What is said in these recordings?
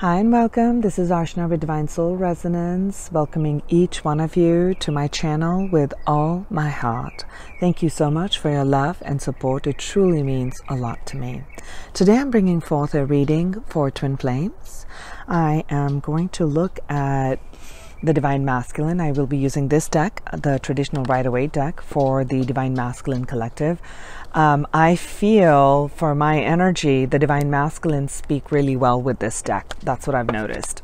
Hi and welcome. This is Arshna with Divine Soul Resonance, welcoming each one of you to my channel with all my heart. Thank you so much for your love and support. It truly means a lot to me. Today I'm bringing forth a reading for Twin Flames. I am going to look at the Divine Masculine. I will be using this deck, the traditional Rider-Waite deck for the Divine Masculine Collective. I feel for my energy, the Divine Masculine speak really well with this deck. That's what I've noticed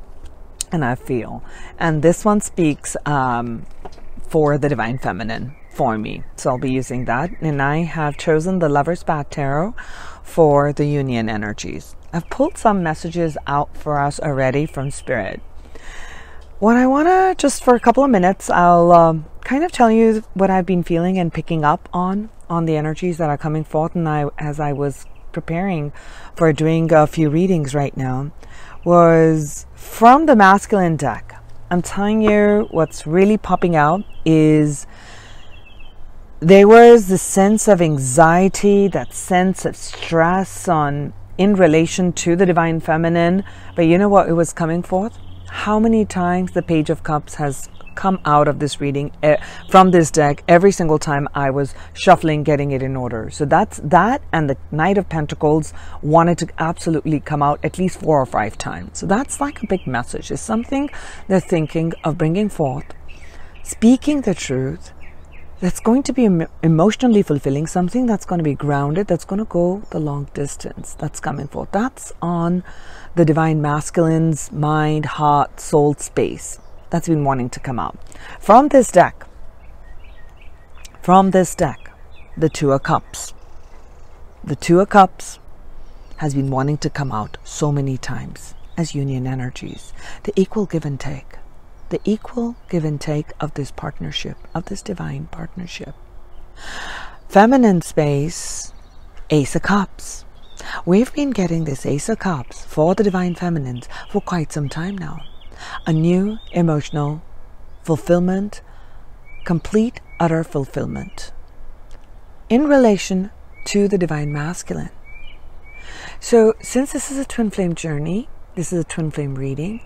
and I feel. And this one speaks for the Divine Feminine for me. So I'll be using that. And I have chosen the Lover's Bath Tarot for the Union energies. I've pulled some messages out for us already from Spirit. What I want to, just for a couple of minutes, I'll kind of tell you what I've been feeling and picking up on the energies that are coming forth. And as I was preparing for doing a few readings right now, was from the masculine deck. I'm telling you, what's really popping out is there was the sense of anxiety, that sense of stress in relation to the Divine Feminine. But you know what it was coming forth? How many times the Page of Cups has come out of this reading from this deck. Every single time I was shuffling, getting it in order. So that's that, and the Knight of Pentacles wanted to absolutely come out at least 4 or 5 times. So that's like a big message. It's something they're thinking of bringing forth, speaking the truth, that's going to be emotionally fulfilling, something that's going to be grounded, that's going to go the long distance, that's coming forth. That's on the Divine Masculine's mind, heart, soul space. That's been wanting to come out. From this deck, the Two of Cups. The Two of Cups has been wanting to come out so many times as union energies. The equal give and take. The equal give and take of this partnership, of this divine partnership. Feminine space, Ace of Cups. We've been getting this Ace of Cups for the Divine Feminines for quite some time now. A new emotional fulfillment, complete, utter fulfillment in relation to the Divine Masculine. So since this is a twin flame journey, this is a twin flame reading,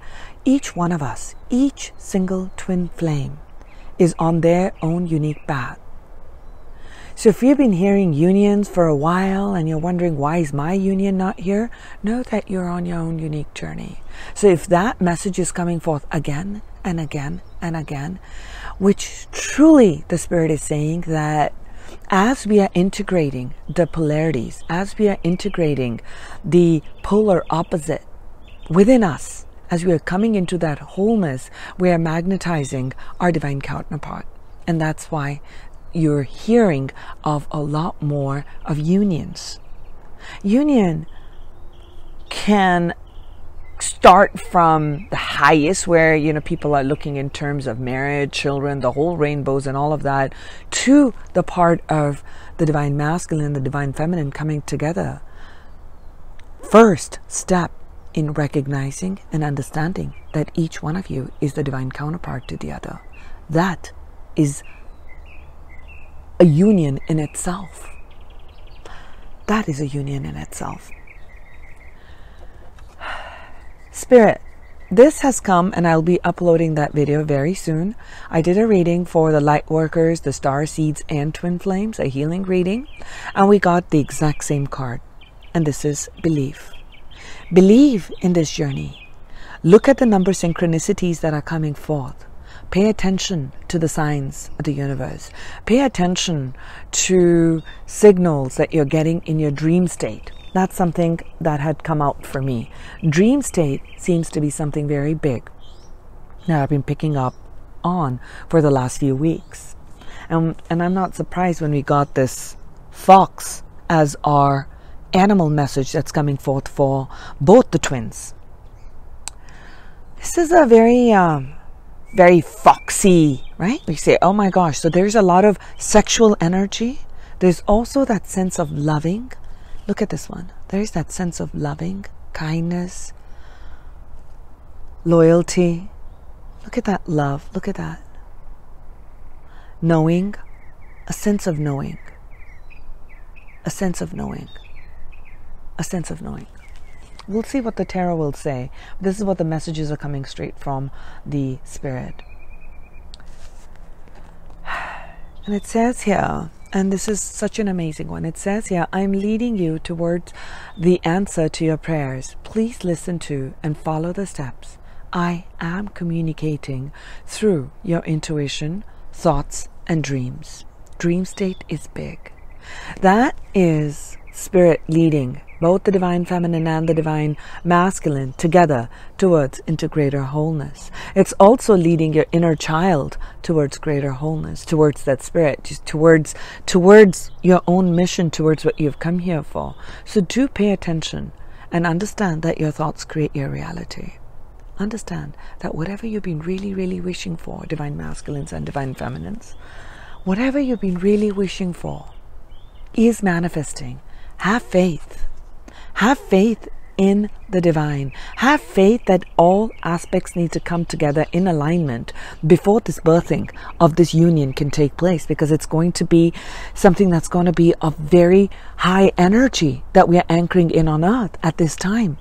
each one of us, each single twin flame is on their own unique path. So if you've been hearing unions for a while and you're wondering, why is my union not here? Know that you're on your own unique journey. So if that message is coming forth again and again and again, which truly the Spirit is saying that as we are integrating the polarities, as we are integrating the polar opposite within us, as we are coming into that wholeness, we are magnetizing our divine counterpart. And that's why you're hearing of a lot more of unions. Union can start from the highest, where people are looking in terms of marriage, children, the whole rainbows and all of that, to the part of the Divine Masculine, the Divine Feminine coming together. First step in recognizing and understanding that each one of you is the divine counterpart to the other. That is a union in itself. That is a union in itself. Spirit, this has come, and I'll be uploading that video very soon. I did a reading for the light workers, the star seeds, and twin flames, a healing reading, and we got the exact same card. And this is belief. Believe in this journey. Look at the number synchronicities that are coming forth. Pay attention to the signs of the universe. Pay attention to signals that you're getting in your dream state. That's something that had come out for me. Dream state seems to be something very big that I've been picking up on for the last few weeks. And I'm not surprised when we got this fox as our animal message that's coming forth for both the twins. This is a very foxy, right? We say, oh my gosh. So there's a lot of sexual energy. There's also that sense of loving. Look at this one. There's that sense of loving, kindness, loyalty. Look at that love. Look at that. Knowing, a sense of knowing. A sense of knowing. A sense of knowing. We'll see what the tarot will say. This is what the messages are coming straight from the Spirit. And it says here, and this is such an amazing one, it says here, I'm leading you towards the answer to your prayers. Please listen to and follow the steps. I am communicating through your intuition, thoughts, and dreams. Dream state is big. That is Spirit leading both the divine feminine and the divine masculine together towards into greater wholeness. It's also leading your inner child towards greater wholeness, towards that spirit, just towards your own mission, towards what you've come here for. So do pay attention and understand that your thoughts create your reality. Understand that whatever you've been really, really wishing for, divine masculines and divine feminines, whatever you've been really wishing for is manifesting. Have faith. Have faith in the divine. Have faith that all aspects need to come together in alignment before this birthing of this union can take place, because it's going to be something that's going to be of very high energy that we are anchoring in on earth at this time.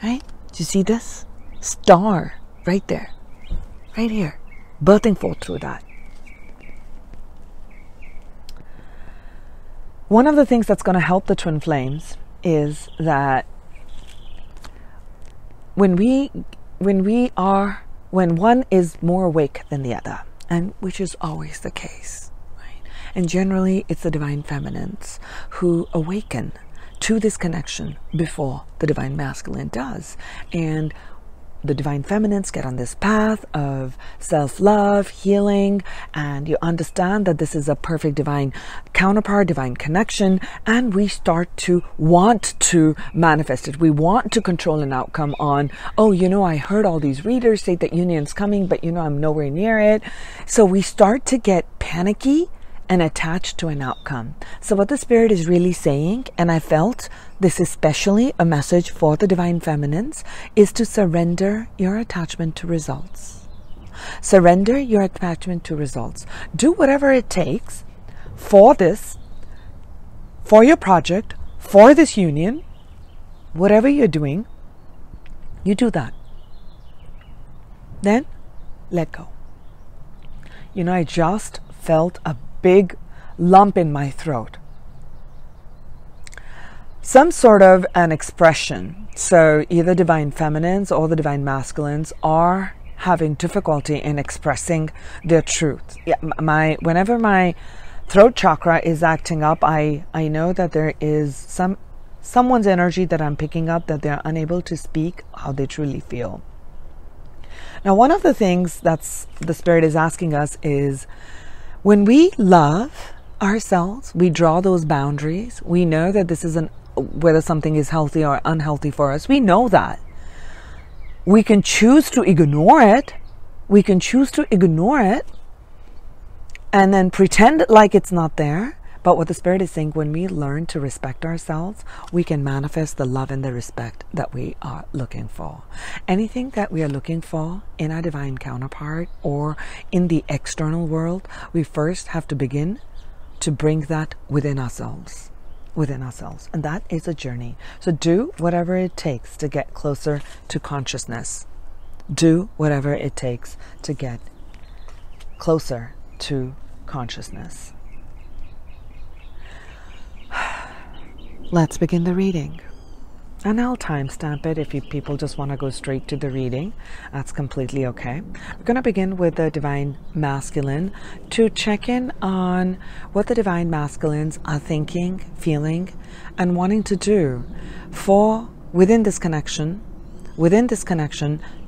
Right? Do you see this? Star right there. Right here. Birthing forth through that. One of the things that's going to help the twin flames is that when one is more awake than the other, and which is always the case, right? And generally it's the divine feminines who awaken to this connection before the divine masculine does. And the divine feminines get on this path of self-love, healing, and you understand that this is a perfect divine counterpart, divine connection, and we start to want to manifest it. We want to control an outcome on, oh, I heard all these readers say that union's coming, but I'm nowhere near it. So we start to get panicky and attached to an outcome. So what the Spirit is really saying, and I felt this is especially a message for the divine feminines, is to surrender your attachment to results. Surrender your attachment to results. Do whatever it takes for this, for your project, for this union, whatever you're doing, you do that. Then let go. I just felt a big lump in my throat. Some sort of an expression. So either divine feminines or the divine masculines are having difficulty in expressing their truth. Yeah, whenever my throat chakra is acting up, I know that there is someone's energy that I'm picking up, that they're unable to speak how they truly feel. Now, one of the things that's the Spirit is asking us is, when we love ourselves, we draw those boundaries. We know that this isn't whether something is healthy or unhealthy for us. We know that. We can choose to ignore it. We can choose to ignore it and then pretend like it's not there. But what the Spirit is saying, when we learn to respect ourselves, we can manifest the love and the respect that we are looking for. Anything that we are looking for in our divine counterpart or in the external world, we first have to begin to bring that within ourselves. And that is a journey. So do whatever it takes to get closer to consciousness. Do whatever it takes to get closer to consciousness. Let's begin the reading. And I'll timestamp it if people just want to go straight to the reading. That's completely okay. We're going to begin with the divine masculine to check in on what the divine masculines are thinking, feeling, and wanting to do for within this connection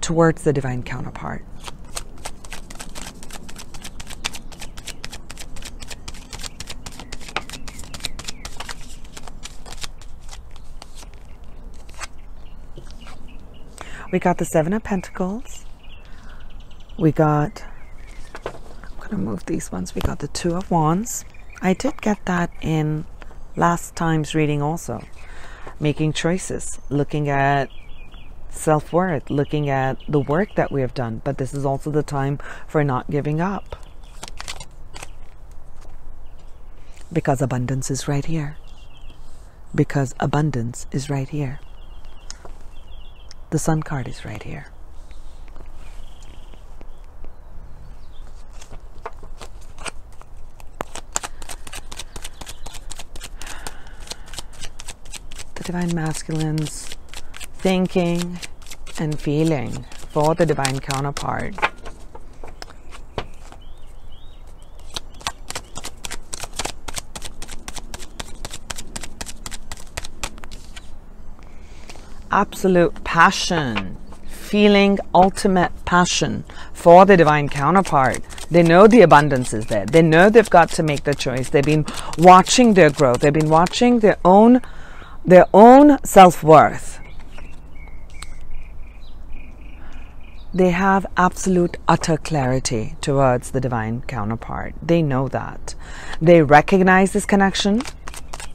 towards the divine counterpart. We got the Seven of Pentacles. I'm going to move these ones. We got the Two of Wands. I did get that in last time's reading also. Making choices, looking at self-worth, looking at the work that we have done. But this is also the time for not giving up. Because abundance is right here. Because abundance is right here. The Sun card is right here. The Divine Masculine's thinking and feeling for the Divine counterpart. Absolute passion, feeling ultimate passion for the Divine counterpart. They know the abundance is there. They know they've got to make the choice. They've been watching their growth. They've been watching their own self-worth. They have absolute utter clarity towards the Divine counterpart. They know that. They recognize this connection.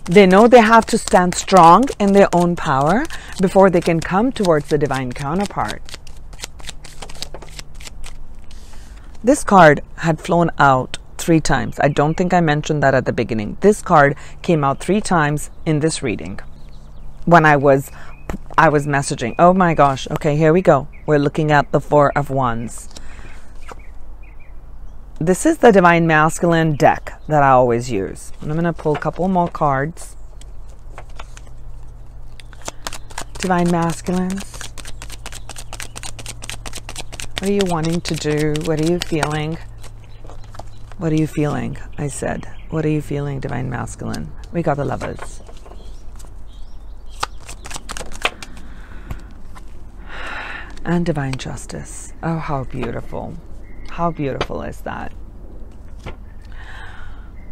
They know they have to stand strong in their own power before they can come towards the Divine counterpart. This card had flown out 3 times. I don't think I mentioned that at the beginning. This card came out 3 times in this reading when I was messaging. Oh my gosh. Okay, here we go. We're looking at the 4 of Wands. This is the Divine Masculine deck that I always use. And I'm going to pull a couple more cards. Divine Masculines. What are you wanting to do? What are you feeling? What are you feeling? I said. What are you feeling, Divine Masculine? We got the Lovers. And Divine Justice. Oh, how beautiful. How beautiful is that?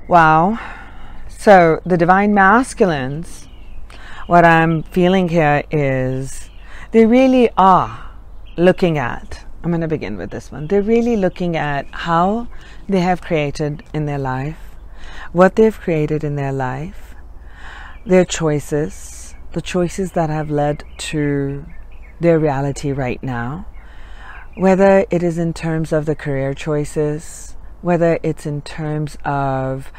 Wow. So the Divine Masculines, what I'm feeling here is they really are looking at, I'm going to begin with this one. They're really looking at how they have created in their life, what they've created in their life, their choices, the choices that have led to their reality right now. Whether it is in terms of the career choices, whether it's in terms of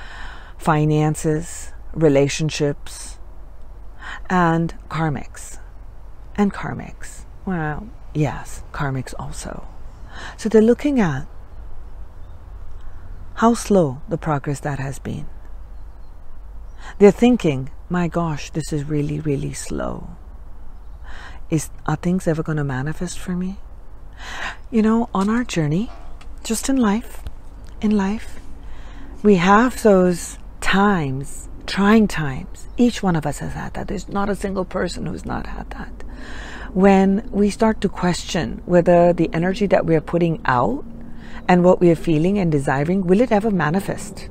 finances, relationships, and karmics. And karmics. Well, yes, karmics also. So they're looking at how slow the progress that has been. They're thinking, my gosh, this is really, really slow. Are things ever going to manifest for me? You know, on our journey, just in life, we have those times, trying times. Each one of us has had that. There's not a single person who's not had that. When we start to question whether the energy that we are putting out and what we are feeling and desiring, will it ever manifest?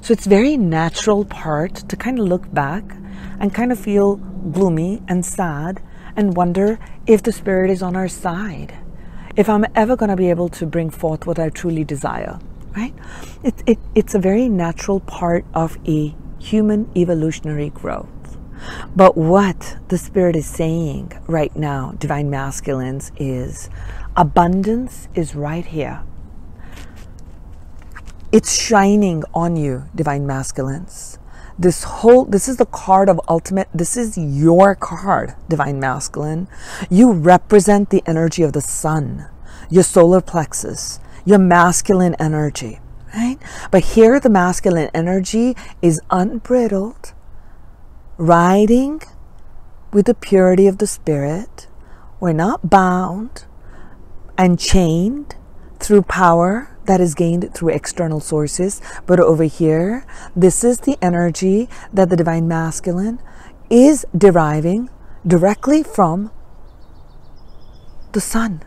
So it's very natural part to kind of look back and kind of feel gloomy and sad and wonder if the spirit is on our side. If I'm ever going to be able to bring forth what I truly desire, right? It's a very natural part of a human evolutionary growth. But what the Spirit is saying right now, Divine Masculines, is abundance is right here. It's shining on you, Divine Masculines. This is the card of ultimate. This is your card, Divine Masculine. You represent the energy of the sun, your solar plexus, your masculine energy, right? But here the masculine energy is unbridled, riding with the purity of the spirit. We're not bound and chained through power that is gained through external sources. But over here, this is the energy that the Divine Masculine is deriving directly from the sun,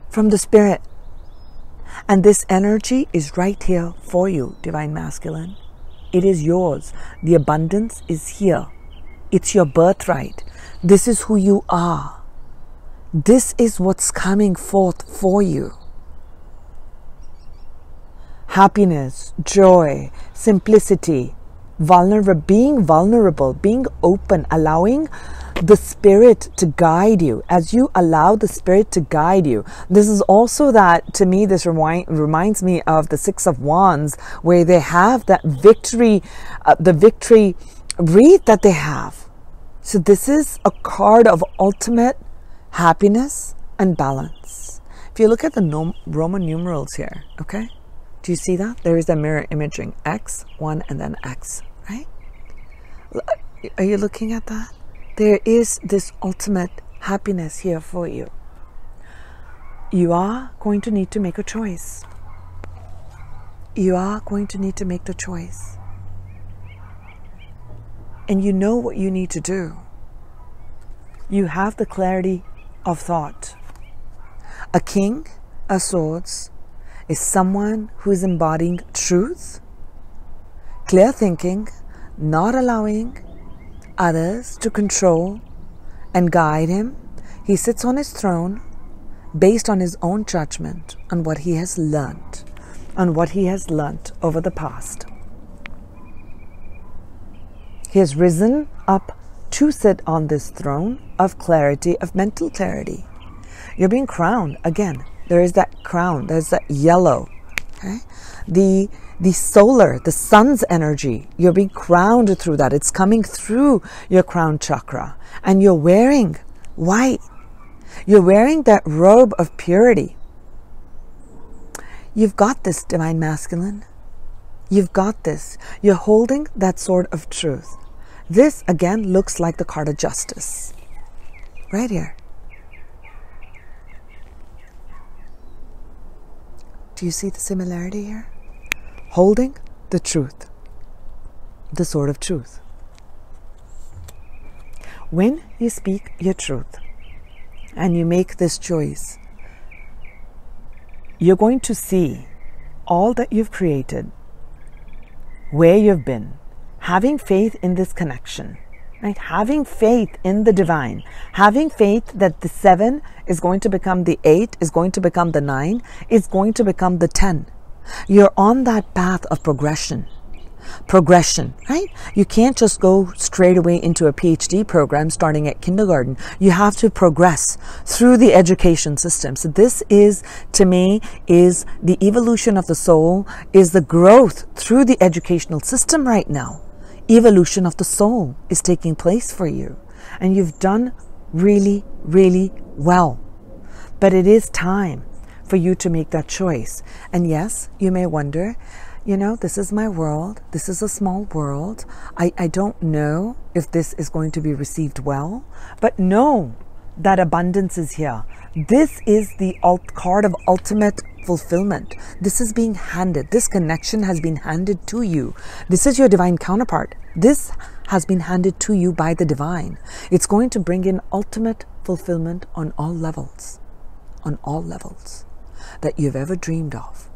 from the spirit. And this energy is right here for you, Divine Masculine. It is yours. The abundance is here. It's your birthright. This is who you are. This is what's coming forth for you. Happiness, joy, simplicity, being vulnerable, being open, allowing the Spirit to guide you. As you allow the Spirit to guide you, this is also that, to me, this reminds me of the 6 of Wands, where they have that victory, the victory wreath that they have. So this is a card of ultimate happiness, and balance. If you look at the Roman numerals here, okay? Do you see that? There is a mirror imaging. X, 1, and then X, right? Are you looking at that? There is this ultimate happiness here for you. You are going to need to make a choice. You are going to need to make the choice. And you know what you need to do. You have the clarity of thought. A king of swords is someone who is embodying truth, clear thinking, not allowing others to control and guide him. He sits on his throne based on his own judgment on what he has learned, over the past. He has risen up to sit on this throne of clarity, of mental clarity. You're being crowned. Again, there is that crown. There's that yellow. Okay? The solar, the sun's energy, you're being crowned through that. It's coming through your crown chakra. And you're wearing white. You're wearing that robe of purity. You've got this, Divine Masculine. You've got this. You're holding that sword of truth. This, again, looks like the card of justice. Right here. Do you see the similarity here? Holding the truth. The sword of truth. When you speak your truth and you make this choice, you're going to see all that you've created, where you've been, having faith in this connection, right? Having faith in the divine, having faith that the 7 is going to become the 8, is going to become the 9, is going to become the 10. You're on that path of progression, right? You can't just go straight away into a PhD program starting at kindergarten. You have to progress through the education system. So this is, to me, is the evolution of the soul, is the growth through the educational system right now. Evolution of the soul is taking place for you. And you've done really, really well. But it is time for you to make that choice. And yes, you may wonder, you know, this is my world. This is a small world. I don't know if this is going to be received well. But know that abundance is here. This is the card of ultimate fulfillment. This is being handed. This connection has been handed to you. This is your divine counterpart. This has been handed to you by the divine. It's going to bring in ultimate fulfillment on all levels that you've ever dreamed of.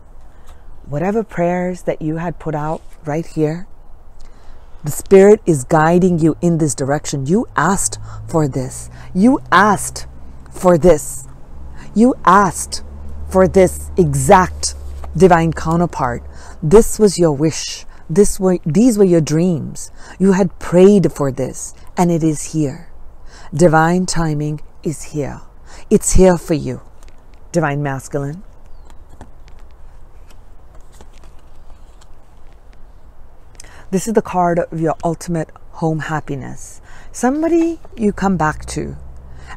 Whatever prayers that you had put out right here, the Spirit is guiding you in this direction. You asked for this. You asked for this. You asked for this exact divine counterpart. This was your wish. These were your dreams. You had prayed for this, and it is here. Divine timing is here. It's here for you, Divine Masculine. This is the card of your ultimate home happiness. Somebody you come back to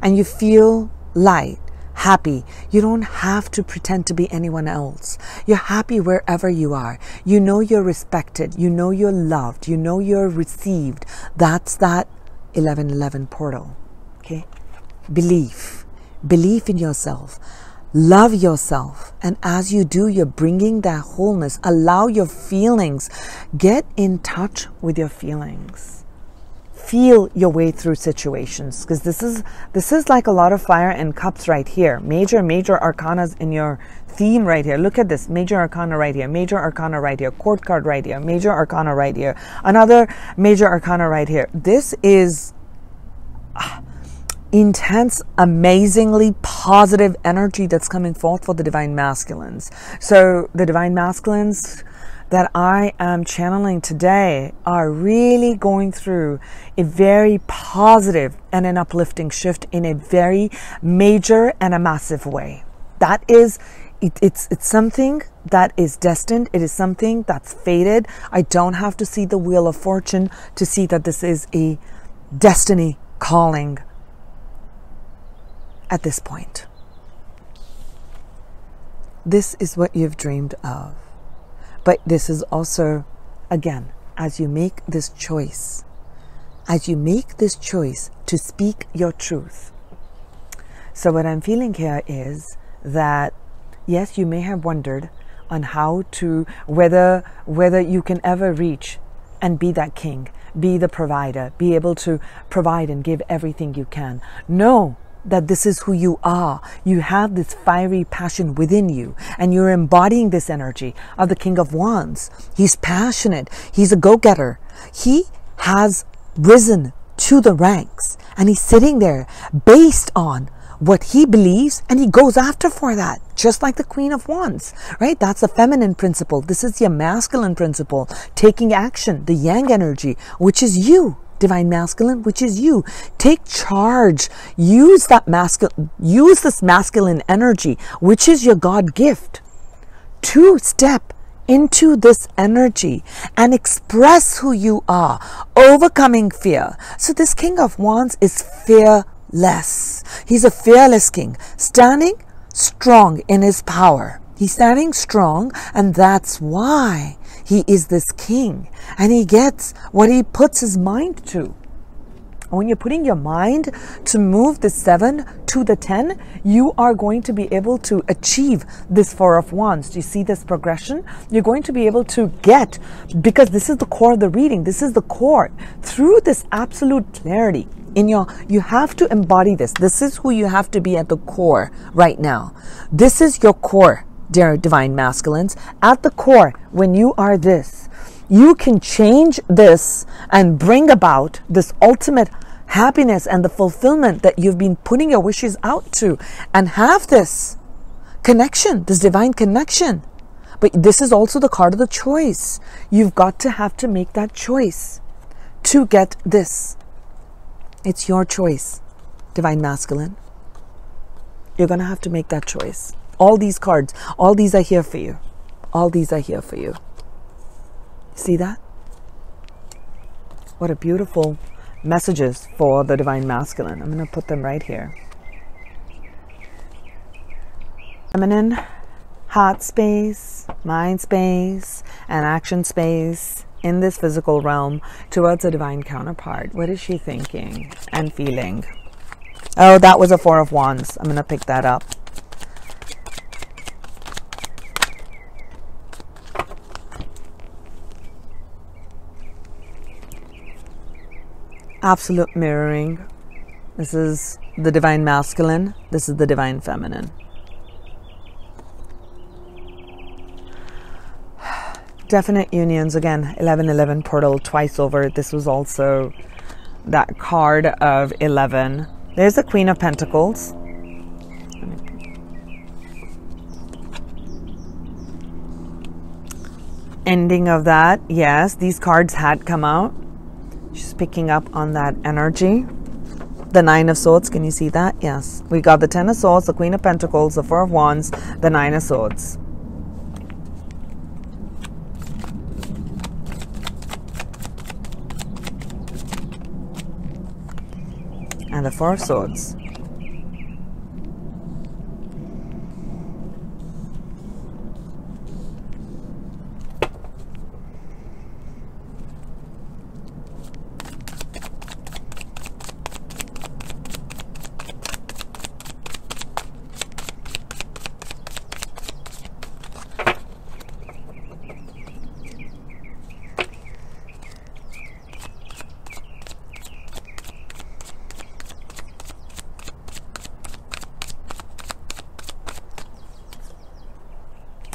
and you feel light, happy. You don't have to pretend to be anyone else. You're happy wherever you are. You know you're respected. You know you're loved. You know you're received. That's that 1111 portal. Okay? Belief. Belief in yourself. Love yourself. And as you do, you're bringing that wholeness. Allow your feelings. Get in touch with your feelings. Feel your way through situations, because this is like a lot of fire and cups right here. Major arcanas in your theme right here. Look at this. Major arcana right here. Major arcana right here. Court card right here. Major arcana right here. Another major arcana right here. This is intense, amazingly positive energy that's coming forth for the Divine Masculines. So the Divine Masculines that I am channeling today are really going through a very positive and an uplifting shift in a very major and a massive way. That is, it's something that is destined. It is something that's fated. I don't have to see the Wheel of Fortune to see that this is a destiny calling. at this point. This is what you've dreamed of. But this is also, again, as you make this choice, to speak your truth. So what I'm feeling here is that, yes, you may have wondered on how to, whether you can ever reach and be that king, be the provider, be able to provide and give everything you can. Know that this is who you are. You have this fiery passion within you, and you're embodying this energy of the King of Wands. He's passionate. He's a go-getter. He has risen to the ranks, and he's sitting there based on what he believes, and he goes after for that, just like the Queen of Wands, right? That's the feminine principle. This is your masculine principle, taking action, the yang energy, which is you, divine masculine, which is you. Take charge. Use this masculine energy, which is your God gift, to step into this energy and express who you are, overcoming fear. So this King of Wands is fearless. He's a fearless king, standing strong in his power. He's standing strong, and that's why he is this king. And he gets what he puts his mind to. When you're putting your mind to move the 7 to the 10, you are going to be able to achieve this 4 of Wands. Do you see this progression? You're going to be able to get, because this is the core of the reading. This is the core. Through this absolute clarity you have to embody this. This is who you have to be at the core right now. This is your core, dear divine masculines. At the core, when you are this, you can change this and bring about this ultimate happiness and the fulfillment that you've been putting your wishes out to, and have this connection, this divine connection. But this is also the card of the choice. You've got to have to make that choice to get this. It's your choice, divine masculine. You're going to have to make that choice. All these cards, all these are here for you. All these are here for you. See that? What a beautiful messages for the divine masculine. I'm going to put them right here. Feminine, heart space, mind space, and action space in this physical realm towards a divine counterpart. What is she thinking and feeling? Oh, that was a 4 of Wands. I'm going to pick that up. Absolute mirroring. This is the divine masculine. This is the divine feminine. Definite unions. Again, 1111 portal twice over. This was also that card of 11. There's the Queen of Pentacles. Ending of that. Yes, these cards had come out. She's picking up on that energy. The 9 of Swords, can you see that? Yes. We got the 10 of Swords, the Queen of Pentacles, the 4 of Wands, the 9 of Swords. And the 4 of Swords.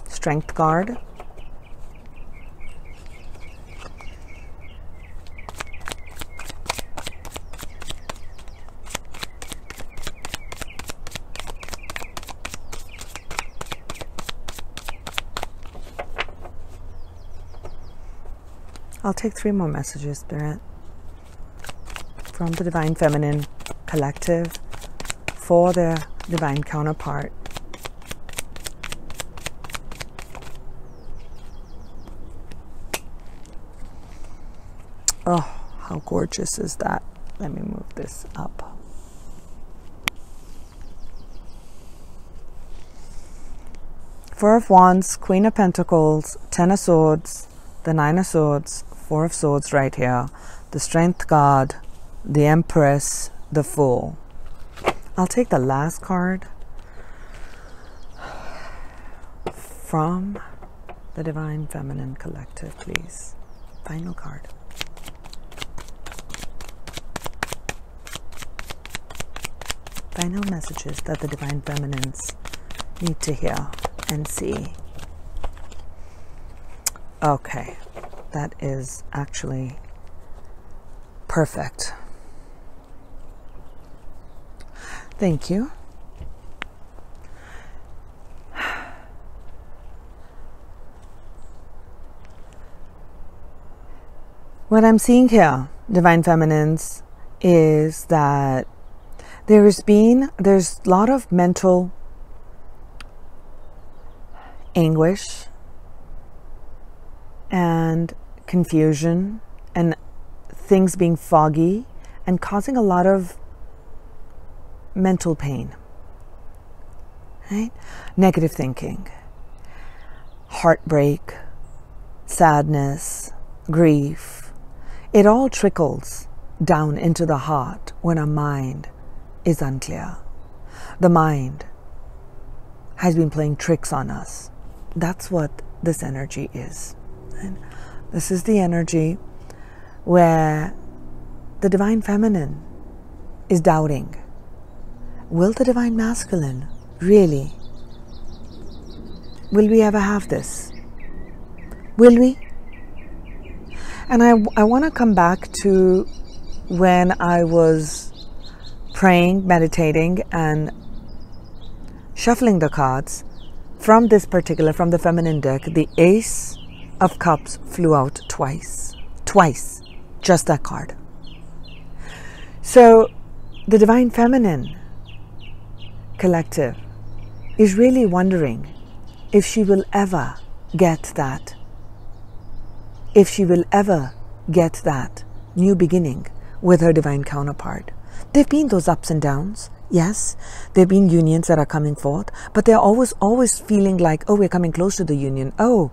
Strength card. I'll take 3 more messages, Spirit. From the Divine Feminine Collective for their divine counterpart. Oh, how gorgeous is that? Let me move this up. Four of Wands, Queen of Pentacles, Ten of Swords, the Nine of Swords, Four of Swords right here, the Strength God, the Empress, the Fool. I'll take the last card from the Divine Feminine Collective, please. Final card. Final messages that the Divine Feminines need to hear and see. Okay, that is actually perfect. Thank you. What I'm seeing here, Divine Feminines, is that there's a lot of mental anguish and confusion and things being foggy and causing a lot of mental pain, right? Negative thinking, heartbreak, sadness, grief. It all trickles down into the heart when our mind is unclear. The mind has been playing tricks on us. That's what this energy is. And this is the energy where the Divine Feminine is doubting. Will the Divine Masculine really? Will we ever have this? Will we? And I want to come back to when I was praying, meditating, and shuffling the cards. From this particular, from the feminine deck, the Ace of Cups flew out twice. Twice. Just that card. So, the Divine Feminine Collective is really wondering if she will ever get that. If she will ever get that new beginning with her divine counterpart. There have been those ups and downs. Yes, there have been unions that are coming forth, but they're always feeling like, oh, we're coming close to the union. Oh,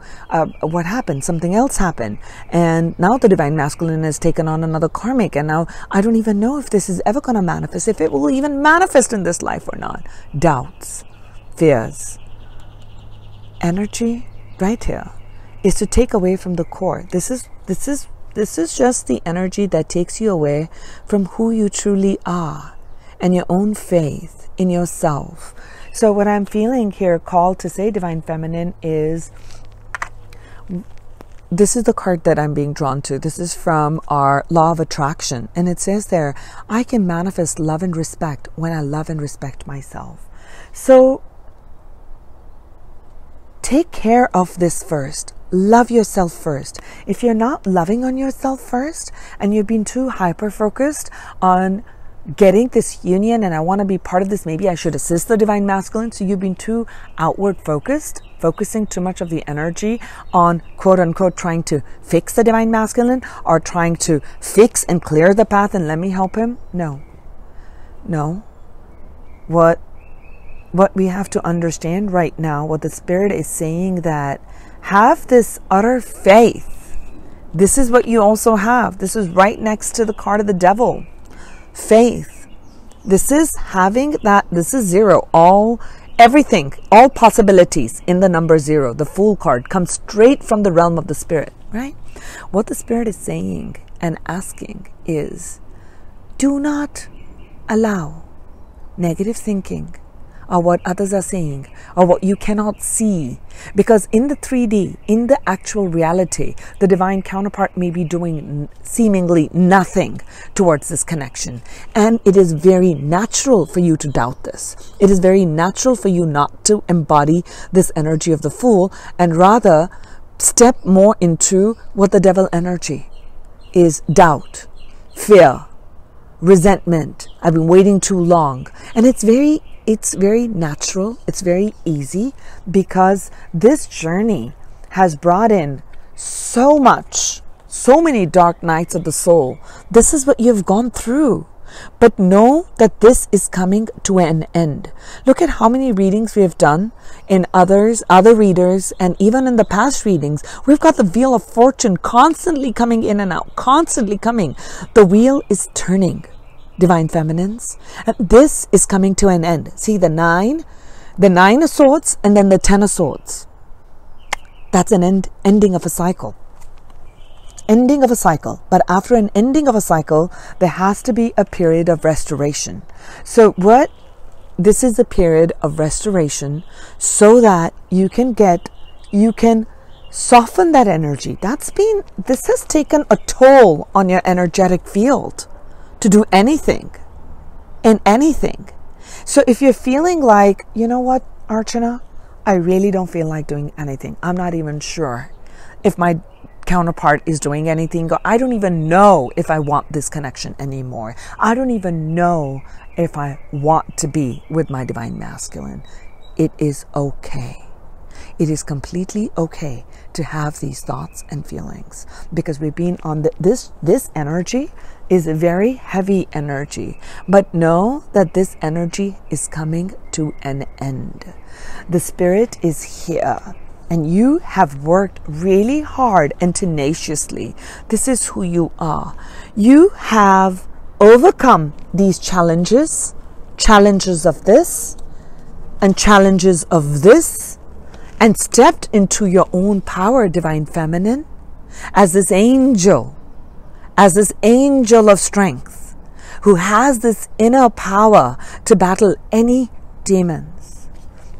what happened? Something else happened. And now the Divine Masculine has taken on another karmic, and now I don't even know if this is ever going to manifest, if it will even manifest in this life or not. Doubts, fears. Energy right here is to take away from the core. This is just the energy that takes you away from who you truly are and your own faith in yourself. So what I'm feeling here called to say, Divine Feminine, is this is the card that I'm being drawn to. This is from our Law of Attraction. And it says there, I can manifest love and respect when I love and respect myself. So take care of this first. Love yourself first. If you're not loving on yourself first and you've been too hyper-focused on getting this union and I want to be part of this, maybe I should assist the Divine Masculine, so you've been too outward focused, focusing too much of the energy on quote-unquote trying to fix the Divine Masculine or trying to fix and clear the path and let me help him. No. What we have to understand right now, what the Spirit is saying, that have this utter faith. This is what you also have. This is right next to the card of the Devil. Faith. This is having that. This is zero. Everything, all possibilities in the number zero. The Fool card comes straight from the realm of the Spirit, right? What the Spirit is saying and asking is, do not allow negative thinking or what others are saying, or what you cannot see. Because in the 3D, in the actual reality, the divine counterpart may be doing seemingly nothing towards this connection. And it is very natural for you to doubt this. It is very natural for you not to embody this energy of the Fool, and rather step more into what the Devil energy is: doubt, fear, resentment. I've been waiting too long. And it's very natural. It's very easy, because this journey has brought in so many dark nights of the soul. This is what you've gone through. But know that this is coming to an end. Look at how many readings we have done in other readers, and even in the past readings, we've got the Wheel of Fortune constantly coming in and out, constantly coming. The wheel is turning, Divine Feminines, and this is coming to an end. See the Nine of Swords, and then the Ten of Swords. That's an ending of a cycle. Ending of a cycle. But after an ending of a cycle, there has to be a period of restoration. So this is a period of restoration so that you can soften that energy. This has taken a toll on your energetic field to do anything and anything. So if you're feeling like, you know what, Archana, I really don't feel like doing anything. I'm not even sure if my counterpart is doing anything. I don't even know if I want this connection anymore. I don't even know if I want to be with my Divine Masculine. It is okay. It is completely okay to have these thoughts and feelings, because we've been on this energy is a very heavy energy. But know that this energy is coming to an end. The Spirit is here. And you have worked really hard and tenaciously. This is who you are. You have overcome these challenges of this and challenges of this, and stepped into your own power, Divine Feminine, as this angel of strength who has this inner power to battle any demons.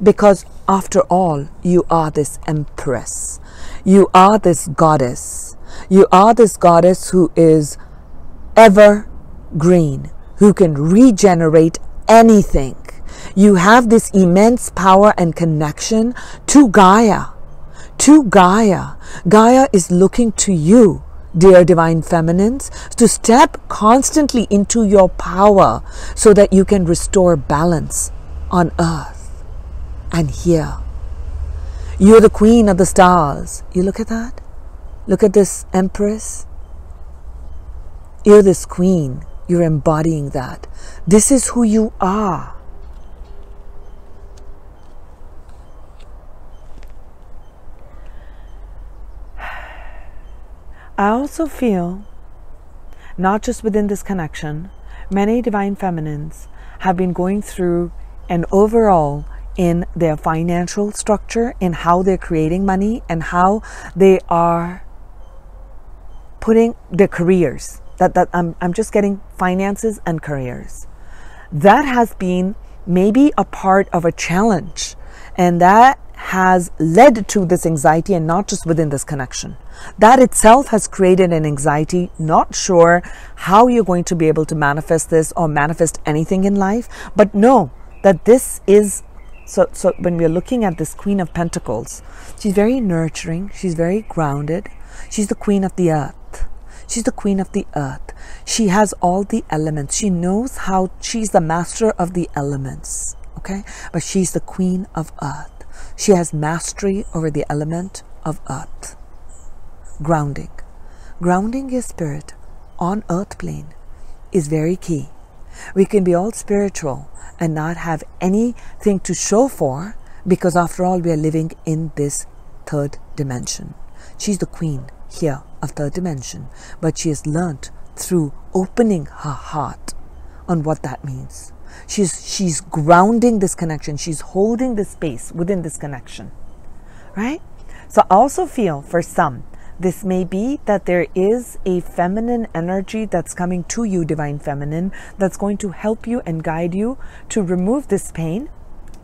Because after all, you are this Empress. You are this goddess. You are this goddess who is evergreen, who can regenerate anything. You have this immense power and connection to Gaia. To Gaia. Gaia is looking to you, dear Divine Feminines, to step constantly into your power so that you can restore balance on Earth. And here, you're the Queen of the Stars. You look at that? Look at this Empress. You're this Queen. You're embodying that. This is who you are. I also feel, not just within this connection, many Divine Feminines have been going through an overall in their financial structure, in how they're creating money, and how they are putting their careers. I'm just getting finances and careers. That has been maybe a part of a challenge, and that has led to this anxiety, and not just within this connection. That itself has created an anxiety, not sure how you're going to be able to manifest this or manifest anything in life. But know that this is So when we're looking at this Queen of Pentacles, she's very nurturing. She's very grounded. She's the Queen of the Earth. She's the Queen of the Earth. She has all the elements. She knows how, she's the master of the elements. Okay? But she's the Queen of Earth. She has mastery over the element of Earth. Grounding. Grounding your spirit on Earth plane is very key. We can be all spiritual and not have anything to show for, because after all, we are living in this third dimension. She's the queen here of third dimension, but she has learnt through opening her heart on what that means. She's grounding this connection. She's holding the space within this connection, right? So I also feel for some, this may be that there is a feminine energy that's coming to you, Divine Feminine, that's going to help you and guide you to remove this pain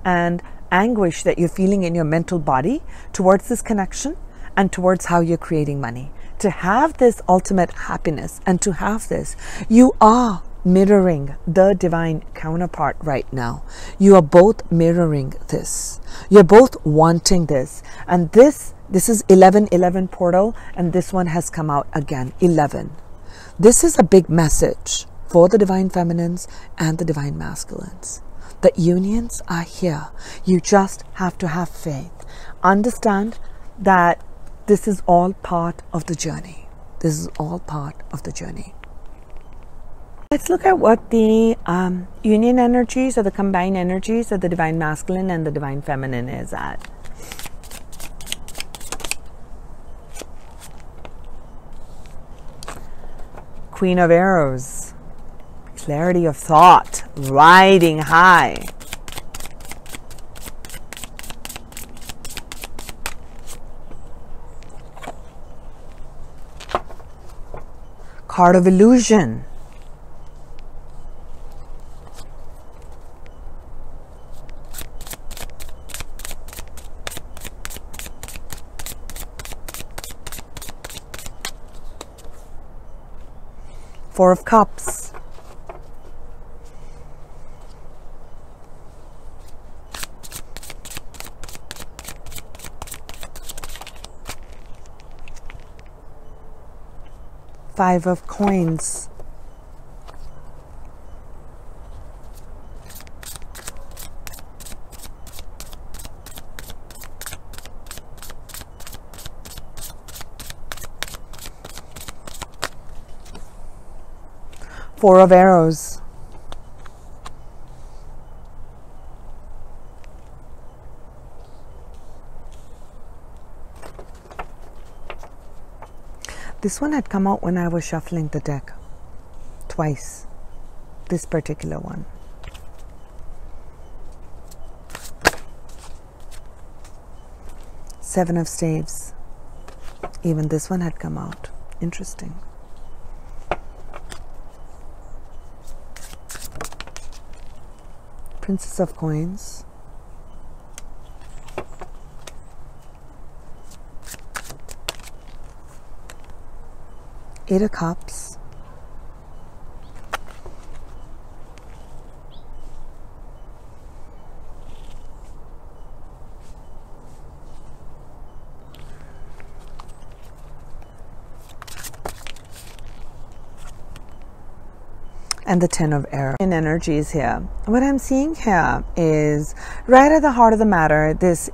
and anguish that you're feeling in your mental body towards this connection and towards how you're creating money. To have this ultimate happiness and to have this, you are mirroring the divine counterpart right now. You are both mirroring this. You're both wanting this. And this is 1111 portal, and this one has come out again, 11. This is a big message for the Divine Feminines and the Divine Masculines. The unions are here. You just have to have faith. Understand that this is all part of the journey. This is all part of the journey. Let's look at what the union energies or the combined energies of the divine masculine and the divine feminine is at. Queen of Arrows, clarity of thought, riding high. Card of Illusion. Four of Cups. Five of Coins. Four of Arrows. This one had come out when I was shuffling the deck twice, this particular one. Seven of Staves. Even this one had come out. Interesting. Princess of Coins. Eight of Cups. And the Ten of Arrows. In energies here. What I'm seeing here is right at the heart of the matter, there's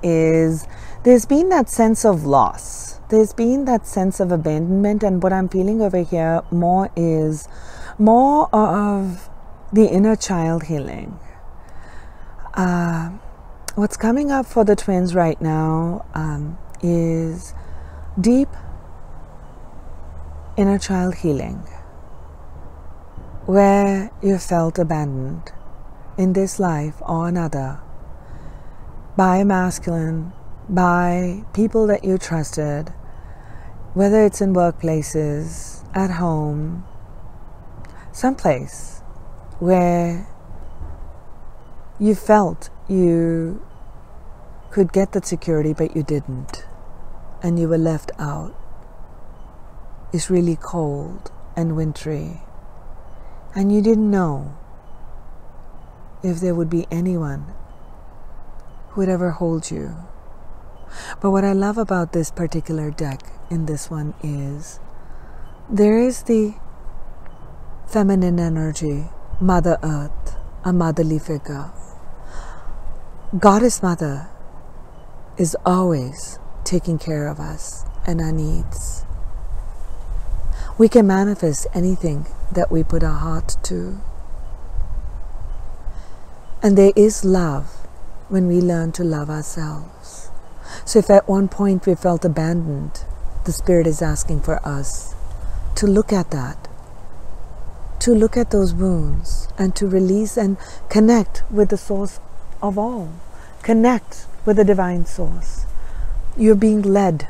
been that sense of loss. There's been that sense of abandonment, and what I'm feeling over here more is more of the inner child healing. What's coming up for the twins right now is deep inner child healing, where you felt abandoned in this life or another by a masculine, by people that you trusted, whether it's in workplaces, at home, someplace where you felt you could get that security but you didn't, and you were left out. It's really cold and wintry, and you didn't know if there would be anyone who would ever hold you. But what I love about this particular deck in this one is there is the feminine energy, Mother Earth, a motherly figure. Goddess Mother is always taking care of us and our needs. We can manifest anything that we put our heart to. And there is love when we learn to love ourselves. So if at one point we felt abandoned, the Spirit is asking for us to look at that, to look at those wounds, and to release and connect with the source of all. Connect with the divine source. You're being led.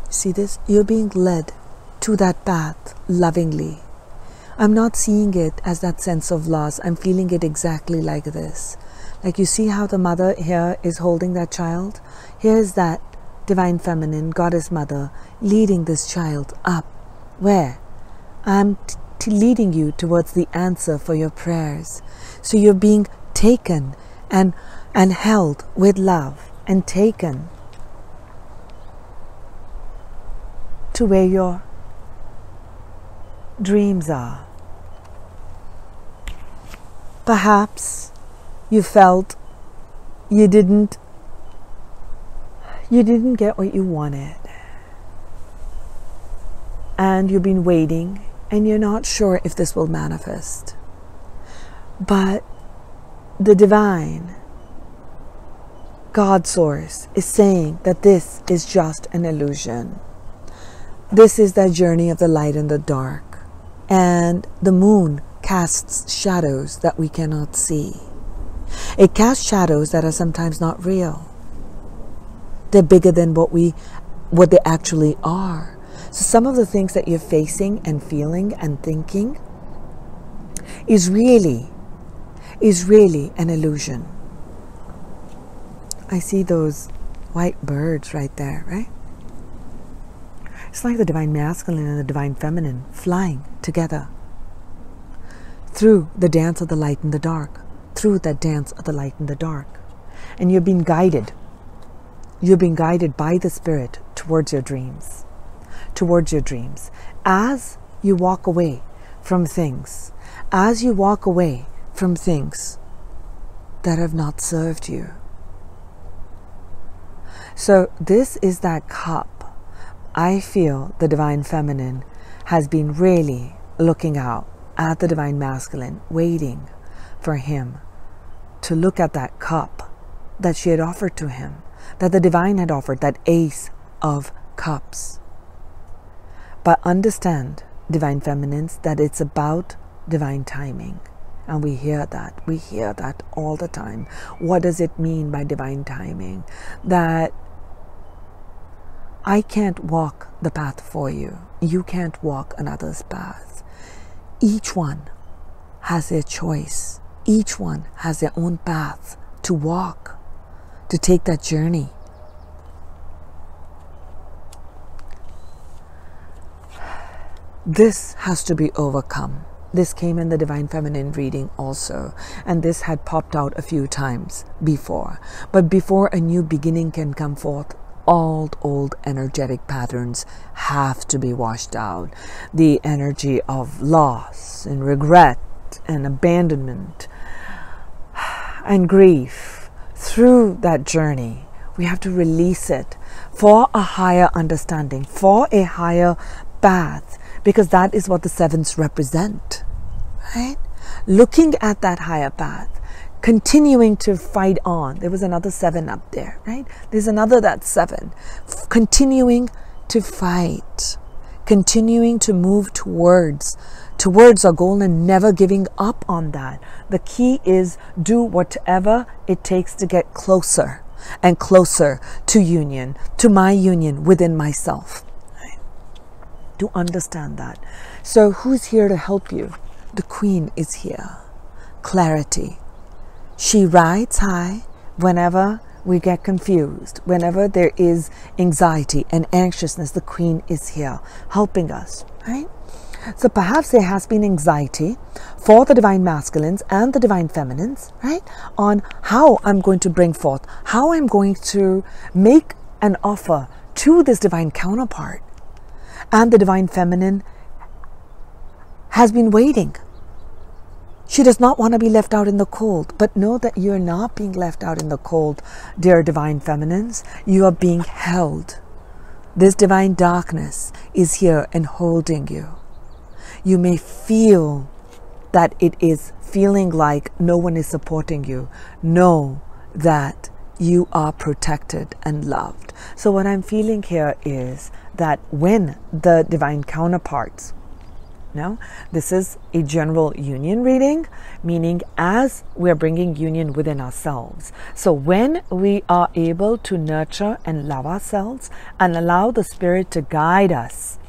See this? You're being led to that path lovingly. I'm not seeing it as that sense of loss. I'm feeling it exactly like this. Like you see how the mother here is holding that child? Here's that divine feminine, Goddess Mother, leading this child up. Where? I'm leading you towards the answer for your prayers. So you're being taken and held with love and taken to where your dreams are. Perhaps you felt you didn't get what you wanted, and you've been waiting and you're not sure if this will manifest. But the divine God source is saying that this is just an illusion. This is that journey of the light and the dark. And the moon casts shadows that we cannot see. It casts shadows that are sometimes not real. They're bigger than what they actually are. So some of the things that you're facing and feeling and thinking is really an illusion. I see those white birds right there, right? It's like the divine masculine and the divine feminine flying together through the dance of the light and the dark, through that dance of the light and the dark. And you're being guided. You're being guided by the Spirit towards your dreams. Towards your dreams. As you walk away from things. As you walk away from things that have not served you. So this is that cup. I feel the divine feminine has been really looking out at the divine masculine, waiting for him to look at that cup that she had offered to him, that the divine had offered, that ace of cups. But understand, divine feminines, that it's about divine timing. And we hear that. We hear that all the time. What does it mean by divine timing? That I can't walk the path for you. You can't walk another's path. Each one has their choice. Each one has their own path to walk, to take that journey. This has to be overcome. This came in the Divine Feminine reading also, and this had popped out a few times before. But before a new beginning can come forth, old energetic patterns have to be washed out. The energy of loss and regret and abandonment and grief. Through that journey, we have to release it for a higher understanding, for a higher path, because that is what the sevens represent, right? Looking at that higher path, continuing to fight on. There was another 7 up there, right? There's another that's 7. Continuing to fight, continuing to move towards our goal and never giving up on that. The key is do whatever it takes to get closer and closer to union, to my union within myself. Right? To understand that. So who's here to help you? The Queen is here. Clarity. She rides high whenever we get confused, whenever there is anxiety and anxiousness. The Queen is here helping us, right? So perhaps there has been anxiety for the divine masculines and the divine feminines, right? On how I'm going to bring forth, how I'm going to make an offer to this divine counterpart. And the divine feminine has been waiting. She does not want to be left out in the cold, but know that you're not being left out in the cold, dear divine feminines. You are being held. This divine darkness is here and holding you. You may feel that it is feeling like no one is supporting you. Know that you are protected and loved. So what I'm feeling here is that when the divine counterparts, no, this is a general union reading, meaning as we're bringing union within ourselves. So when we are able to nurture and love ourselves and allow the Spirit to guide us,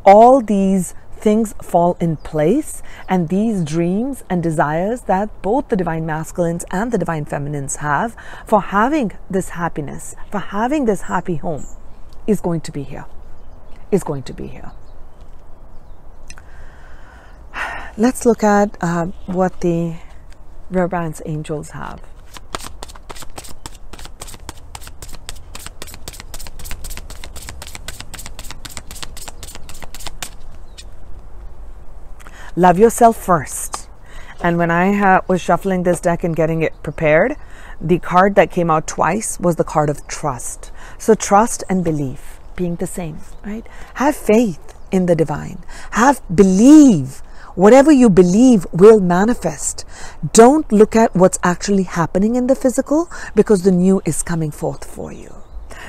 all these things fall in place, and these dreams and desires that both the divine masculines and the divine feminines have for having this happiness, for having this happy home, is going to be here. Is going to be here. Let's look at what the Reverence angels have. Love yourself first. And when I was shuffling this deck and getting it prepared, the card that came out twice was the card of trust. So trust and belief being the same, right? Have faith in the divine. Believe. Whatever you believe will manifest. Don't look at what's actually happening in the physical, because the new is coming forth for you.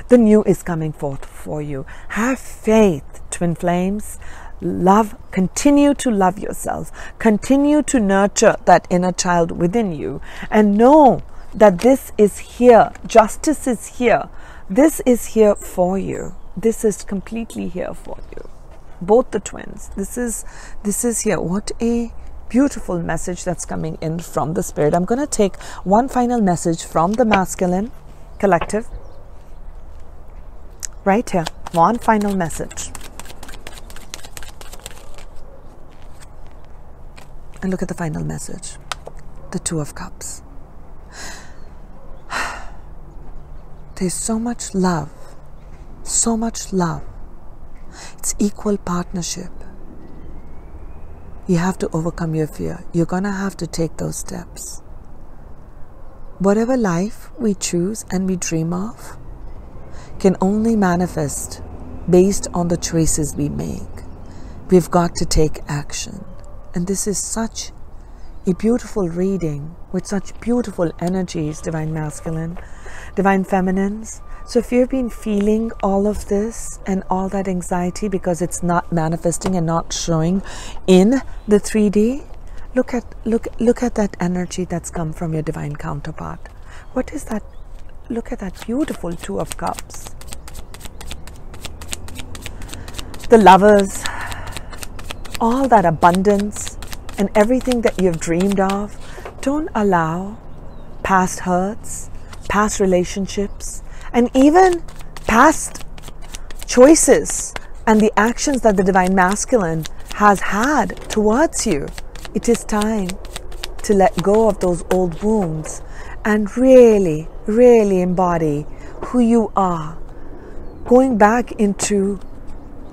The new is coming forth for you. Have faith, twin flames. Love, continue to love yourself. Continue to nurture that inner child within you. And know that this is here. Justice is here. This is here for you. This is completely here for you. Both the twins. This is here. What a beautiful message that's coming in from the spirit. I'm going to take one final message from the masculine collective. Right here. One final message. And look at the final message. The Two of Cups. There's so much love. So much love. It's equal partnership. You have to overcome your fear. You're going to have to take those steps. Whatever life we choose and we dream of can only manifest based on the choices we make. We've got to take action. And this is such a beautiful reading with such beautiful energies, divine masculine, divine feminines. So if you've been feeling all of this and all that anxiety because it's not manifesting and not showing in the 3D, look at that energy that's come from your divine counterpart. What is that? Look at that beautiful Two of Cups. The Lovers, all that abundance and everything that you've dreamed of. Don't allow past hurts, past relationships, and even past choices and the actions that the divine masculine has had towards you. It is time to let go of those old wounds and really, really embody who you are. Going back into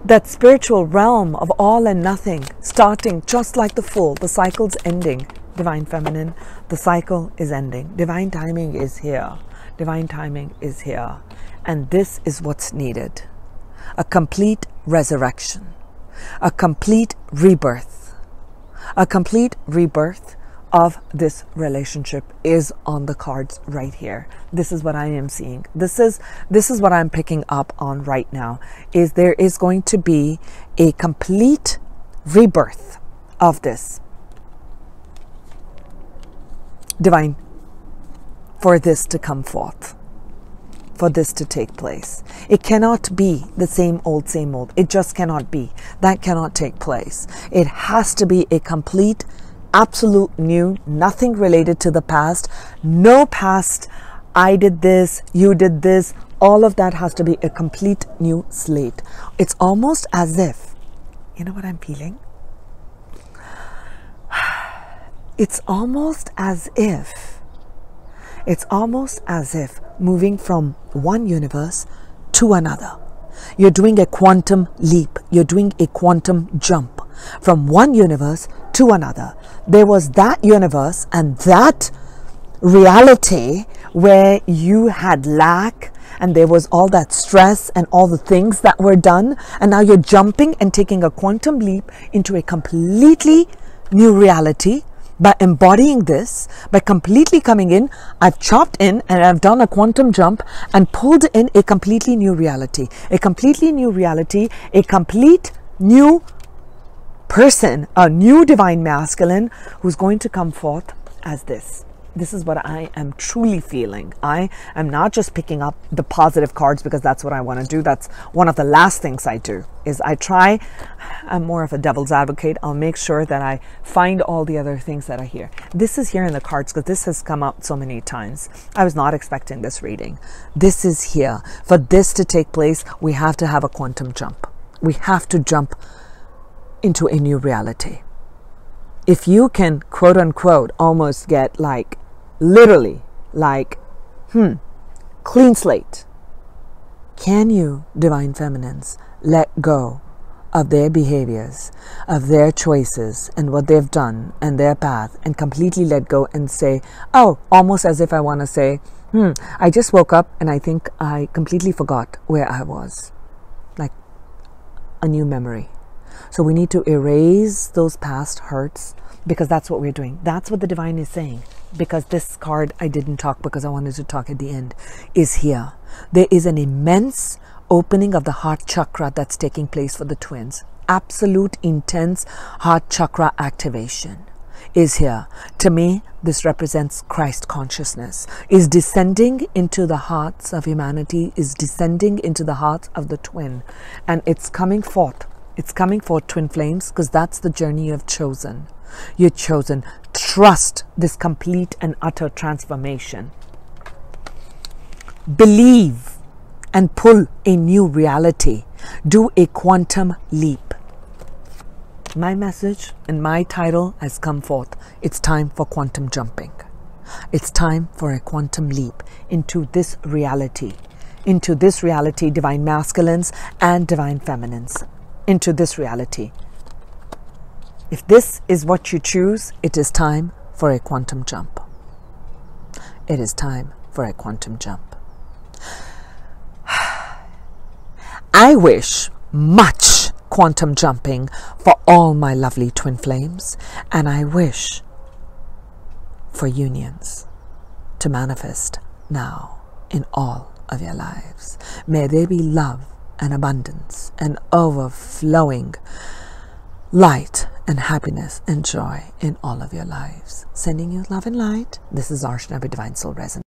that spiritual realm of all and nothing, starting just like the Fool. The cycle's ending, divine feminine. The cycle is ending. Divine timing is here. Divine timing is here. And this is what's needed. A complete resurrection. A complete rebirth. A complete rebirth of this relationship is on the cards right here. This is what I am seeing. This is what I'm picking up on right now. Is there is going to be a complete rebirth of this. Divine, for this to come forth, for this to take place. It cannot be the same old, same old. It just cannot be. That cannot take place. It has to be a complete, absolute new, nothing related to the past. No past, I did this, you did this. All of that has to be a complete new slate. It's almost as if, you know what I'm feeling? It's almost as if moving from one universe to another. You're doing a quantum leap. You're doing a quantum jump from one universe to another. There was that universe and that reality where you had lack and there was all that stress and all the things that were done. And now you're jumping and taking a quantum leap into a completely new reality. By embodying this, by completely coming in, I've chopped in and I've done a quantum jump and pulled in a completely new reality. A completely new reality, a complete new person, a new divine masculine who's going to come forth as this. This is what I am truly feeling. I am not just picking up the positive cards because that's what I want to do. That's one of the last things I do is I'm more of a devil's advocate. I'll make sure that I find all the other things that are here. This is here in the cards because this has come up so many times. I was not expecting this reading. This is here. For this to take place, we have to have a quantum jump. We have to jump into a new reality. If you can, quote unquote, almost get literally clean slate, can you, divine feminines, let go of their behaviors, of their choices and what they've done and their path and completely let go and say, oh, almost as if I want to say, I just woke up and I think I completely forgot where I was. Like a new memory. So we need to erase those past hurts, because that's what we're doing. That's what the divine is saying. Because this card, I didn't talk because I wanted to talk at the end, is here. There is an immense opening of the heart chakra that's taking place for the twins. Absolute intense heart chakra activation is here. To me, this represents Christ consciousness, is descending into the hearts of humanity, is descending into the hearts of the twin, and it's coming forth. It's coming forth, twin flames, because that's the journey you have chosen. You're chosen. Trust this complete and utter transformation. Believe and pull a new reality. Do a quantum leap. My message and my title has come forth. It's time for quantum jumping. It's time for a quantum leap into this reality. Into this reality, divine masculines and divine feminines. Into this reality. If this is what you choose, it is time for a quantum jump. It is time for a quantum jump. I wish much quantum jumping for all my lovely twin flames, and I wish for unions to manifest now in all of your lives. May there be love and abundance and overflowing light and happiness and joy in all of your lives. Sending you love and light. This is Arshna with Divine Soul Resonance.